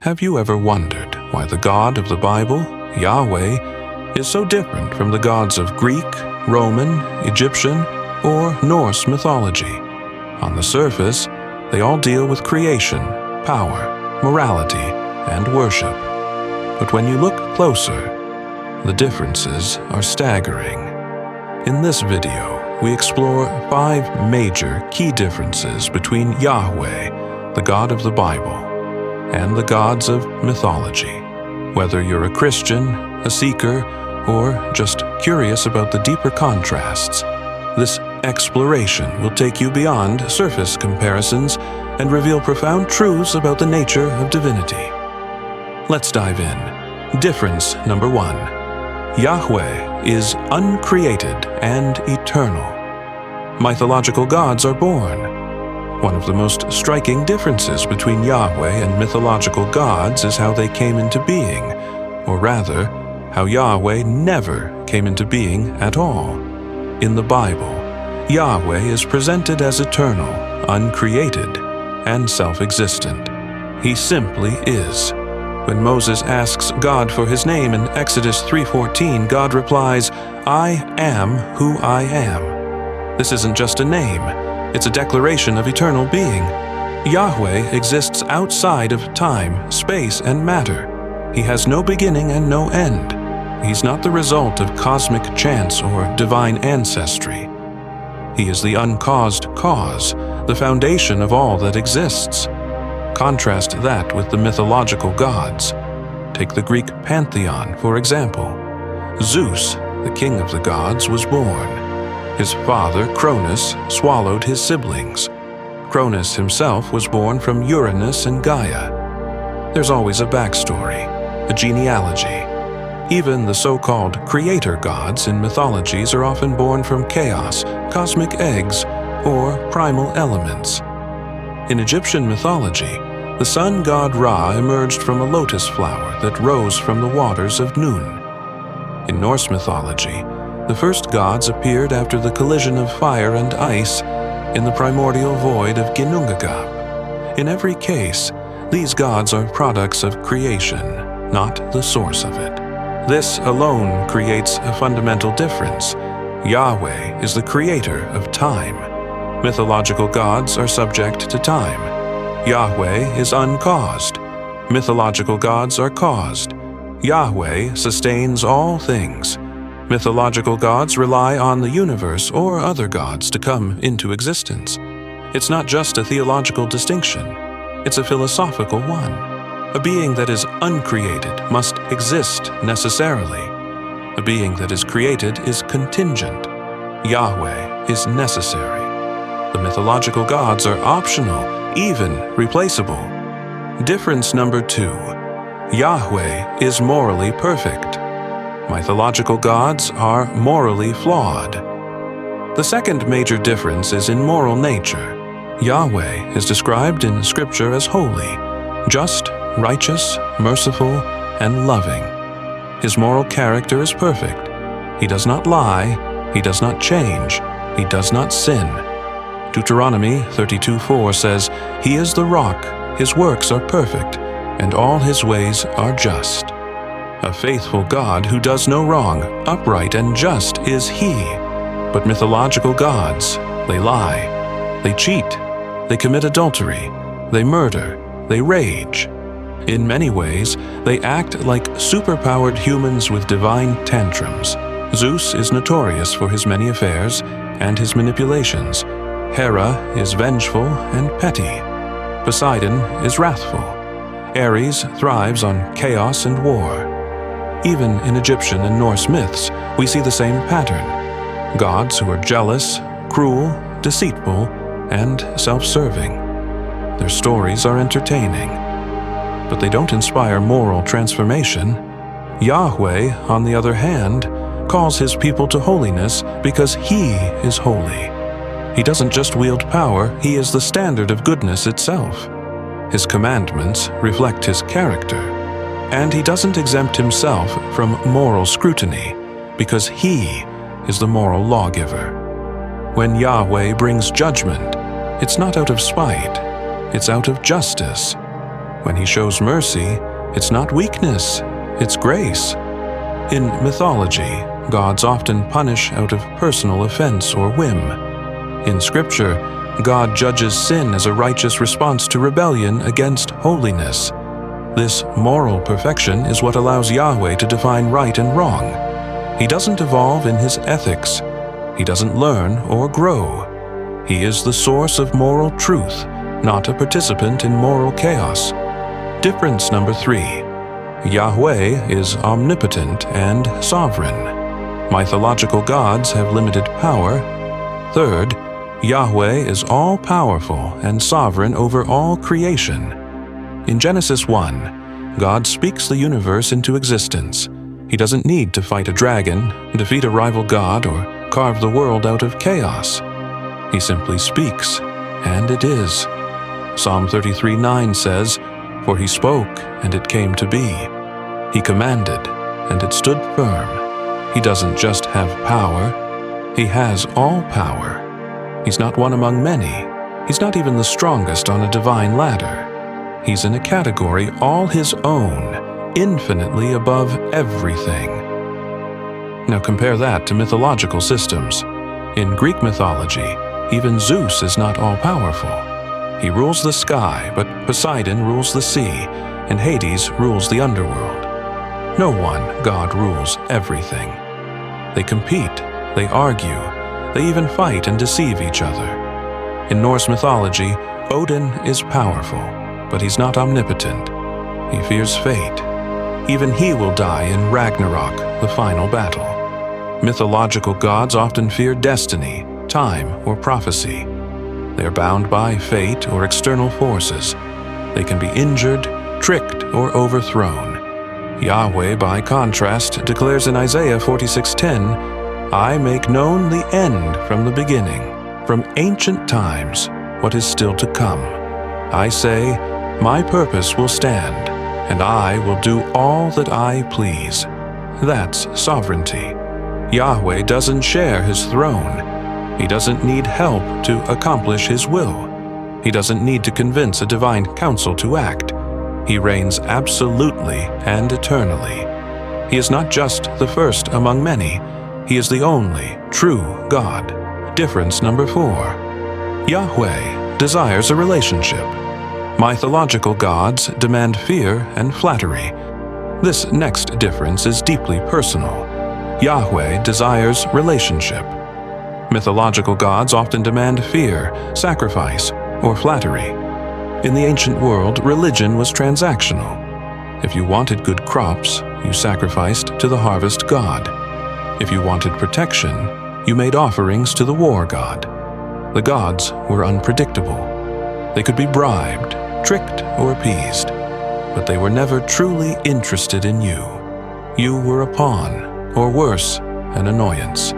Have you ever wondered why the God of the Bible, Yahweh, is so different from the gods of Greek, Roman, Egyptian, or Norse mythology? On the surface, they all deal with creation, power, morality, and worship. But when you look closer, the differences are staggering. In this video, we explore 5 major key differences between Yahweh, the God of the Bible, and the gods of mythology. Whether you're a Christian, a seeker, or just curious about the deeper contrasts, this exploration will take you beyond surface comparisons and reveal profound truths about the nature of divinity. Let's dive in. Difference number 1. Yahweh is uncreated and eternal. Mythological gods are born. One of the most striking differences between Yahweh and mythological gods is how they came into being, or rather, how Yahweh never came into being at all. In the Bible, Yahweh is presented as eternal, uncreated, and self-existent. He simply is. When Moses asks God for his name in Exodus 3:14, God replies, "I am who I am." This isn't just a name. It's a declaration of eternal being. Yahweh exists outside of time, space, and matter. He has no beginning and no end. He's not the result of cosmic chance or divine ancestry. He is the uncaused cause, the foundation of all that exists. Contrast that with the mythological gods. Take the Greek pantheon, for example. Zeus, the king of the gods, was born. His father, Cronus, swallowed his siblings. Cronus himself was born from Uranus and Gaia. There's always a backstory, a genealogy. Even the so-called creator gods in mythologies are often born from chaos, cosmic eggs, or primal elements. In Egyptian mythology, the sun god Ra emerged from a lotus flower that rose from the waters of Nun. In Norse mythology, the first gods appeared after the collision of fire and ice in the primordial void of Ginnungagap. In every case, these gods are products of creation, not the source of it. This alone creates a fundamental difference. Yahweh is the creator of time. Mythological gods are subject to time. Yahweh is uncaused. Mythological gods are caused. Yahweh sustains all things. Mythological gods rely on the universe or other gods to come into existence. It's not just a theological distinction. It's a philosophical one. A being that is uncreated must exist necessarily. A being that is created is contingent. Yahweh is necessary. The mythological gods are optional, even replaceable. Difference number 2. Yahweh is morally perfect. Mythological gods are morally flawed. The second major difference is in moral nature. Yahweh is described in Scripture as holy, just, righteous, merciful, and loving. His moral character is perfect. He does not lie, he does not change, he does not sin. Deuteronomy 32:4 says, "He is the rock, his works are perfect, and all his ways are just." A faithful God who does no wrong, upright and just is He. But mythological gods, they lie, they cheat, they commit adultery, they murder, they rage. In many ways, they act like superpowered humans with divine tantrums. Zeus is notorious for his many affairs and his manipulations. Hera is vengeful and petty. Poseidon is wrathful. Ares thrives on chaos and war. Even in Egyptian and Norse myths, we see the same pattern. Gods who are jealous, cruel, deceitful, and self-serving. Their stories are entertaining, but they don't inspire moral transformation. Yahweh, on the other hand, calls his people to holiness because He is holy. He doesn't just wield power, He is the standard of goodness itself. His commandments reflect His character. And He doesn't exempt Himself from moral scrutiny, because He is the moral lawgiver. When Yahweh brings judgment, it's not out of spite, it's out of justice. When he shows mercy, it's not weakness, it's grace. In mythology, gods often punish out of personal offense or whim. In Scripture, God judges sin as a righteous response to rebellion against holiness. This moral perfection is what allows Yahweh to define right and wrong. He doesn't evolve in his ethics. He doesn't learn or grow. He is the source of moral truth, not a participant in moral chaos. Difference number 3. Yahweh is omnipotent and sovereign. Mythological gods have limited power. Third, Yahweh is all-powerful and sovereign over all creation. In Genesis 1, God speaks the universe into existence. He doesn't need to fight a dragon, defeat a rival god, or carve the world out of chaos. He simply speaks, and it is. Psalm 33:9 says, "For he spoke, and it came to be. He commanded, and it stood firm." He doesn't just have power, he has all power. He's not one among many. He's not even the strongest on a divine ladder. He's in a category all his own, infinitely above everything. Now compare that to mythological systems. In Greek mythology, even Zeus is not all-powerful. He rules the sky, but Poseidon rules the sea, and Hades rules the underworld. No one god rules everything. They compete, they argue, they even fight and deceive each other. In Norse mythology, Odin is powerful, but he's not omnipotent. He fears fate. Even he will die in Ragnarok, the final battle. Mythological gods often fear destiny, time, or prophecy. They are bound by fate or external forces. They can be injured, tricked, or overthrown. Yahweh, by contrast, declares in Isaiah 46:10, "I make known the end from the beginning, from ancient times, what is still to come. I say, my purpose will stand, and I will do all that I please." That's sovereignty. Yahweh doesn't share his throne. He doesn't need help to accomplish his will. He doesn't need to convince a divine council to act. He reigns absolutely and eternally. He is not just the first among many. He is the only true God. Difference number 4. Yahweh desires a relationship. Mythological gods demand fear and flattery. This next difference is deeply personal. Yahweh desires relationship. Mythological gods often demand fear, sacrifice, or flattery. In the ancient world, religion was transactional. If you wanted good crops, you sacrificed to the harvest god. If you wanted protection, you made offerings to the war god. The gods were unpredictable. They could be bribed, tricked, or appeased, but they were never truly interested in you. You were a pawn, or worse, an annoyance.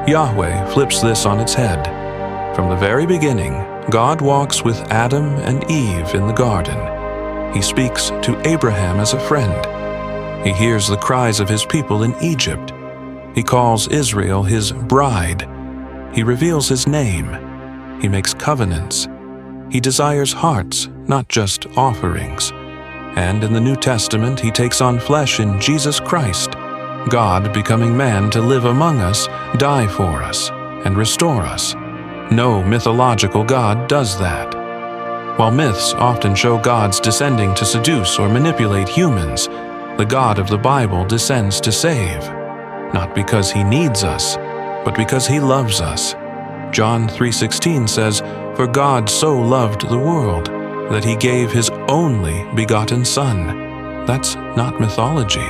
Yahweh flips this on its head. From the very beginning, God walks with Adam and Eve in the garden. He speaks to Abraham as a friend. He hears the cries of his people in Egypt. He calls Israel his bride. He reveals his name. He makes covenants. He desires hearts, not just offerings. And in the New Testament, he takes on flesh in Jesus Christ, God becoming man to live among us, die for us, and restore us. No mythological god does that. While myths often show gods descending to seduce or manipulate humans, the God of the Bible descends to save, not because he needs us, but because he loves us. John 3:16 says, "For God so loved the world, that he gave his only begotten Son." That's not mythology.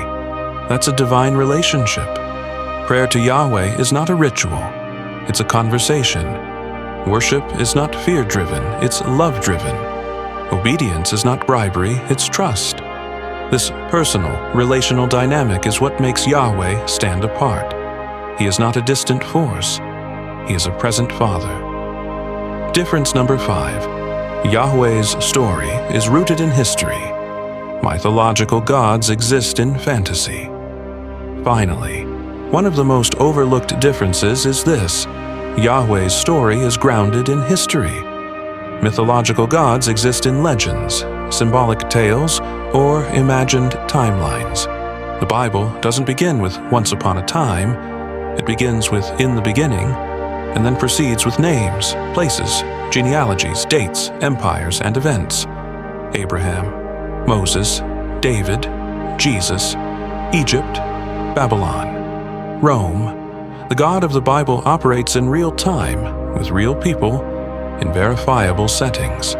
That's a divine relationship. Prayer to Yahweh is not a ritual. It's a conversation. Worship is not fear-driven, it's love-driven. Obedience is not bribery, it's trust. This personal, relational dynamic is what makes Yahweh stand apart. He is not a distant force. He is a present Father. Difference number 5. Yahweh's story is rooted in history. Mythological gods exist in fantasy. Finally, one of the most overlooked differences is this: Yahweh's story is grounded in history. Mythological gods exist in legends, symbolic tales, or imagined timelines. The Bible doesn't begin with once upon a time. It begins with in the beginning, and then proceeds with names, places, genealogies, dates, empires, and events. Abraham, Moses, David, Jesus, Egypt, Babylon, Rome. The God of the Bible operates in real time, with real people, in verifiable settings.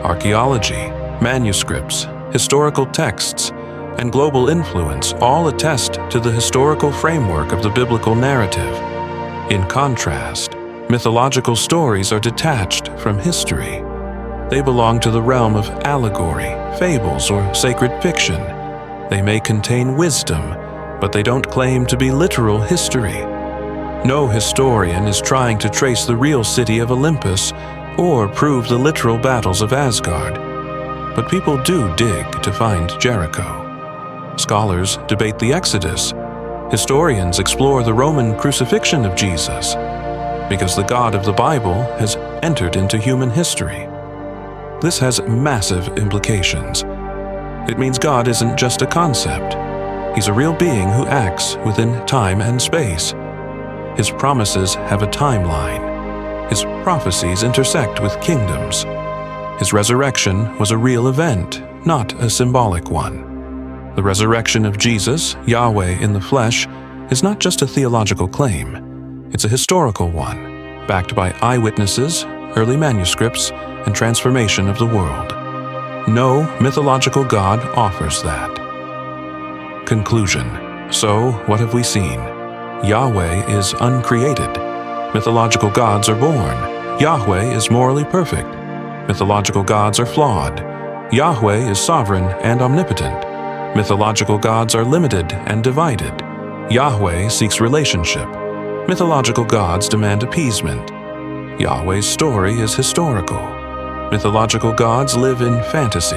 Archaeology, manuscripts, historical texts, and global influence all attest to the historical framework of the biblical narrative. In contrast, mythological stories are detached from history. They belong to the realm of allegory, fables, or sacred fiction. They may contain wisdom, but they don't claim to be literal history. No historian is trying to trace the real city of Olympus or prove the literal battles of Asgard. But people do dig to find Jericho. Scholars debate the Exodus. Historians explore the Roman crucifixion of Jesus, because the God of the Bible has entered into human history. This has massive implications. It means God isn't just a concept. He's a real being who acts within time and space. His promises have a timeline. His prophecies intersect with kingdoms. His resurrection was a real event, not a symbolic one. The resurrection of Jesus, Yahweh in the flesh, is not just a theological claim. It's a historical one, backed by eyewitnesses, early manuscripts, and transformation of the world. No mythological god offers that. Conclusion. So, what have we seen? Yahweh is uncreated. Mythological gods are born. Yahweh is morally perfect. Mythological gods are flawed. Yahweh is sovereign and omnipotent. Mythological gods are limited and divided. Yahweh seeks relationship. Mythological gods demand appeasement. Yahweh's story is historical. Mythological gods live in fantasy.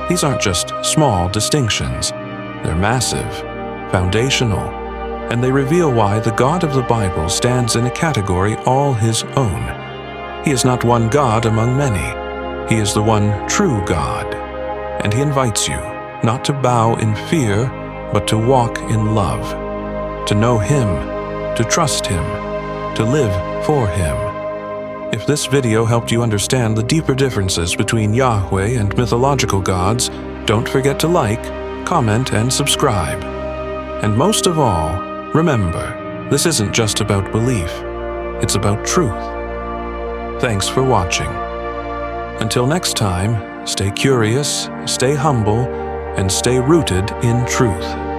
These aren't just small distinctions. They're massive, foundational, and they reveal why the God of the Bible stands in a category all his own. He is not one God among many. He is the one true God, and he invites you not to bow in fear, but to walk in love, to know him, to trust him, to live for him. If this video helped you understand the deeper differences between Yahweh and mythological gods, don't forget to like, comment, and subscribe. And most of all, remember, this isn't just about belief, it's about truth. Thanks for watching. Until next time, stay curious, stay humble, and stay rooted in truth.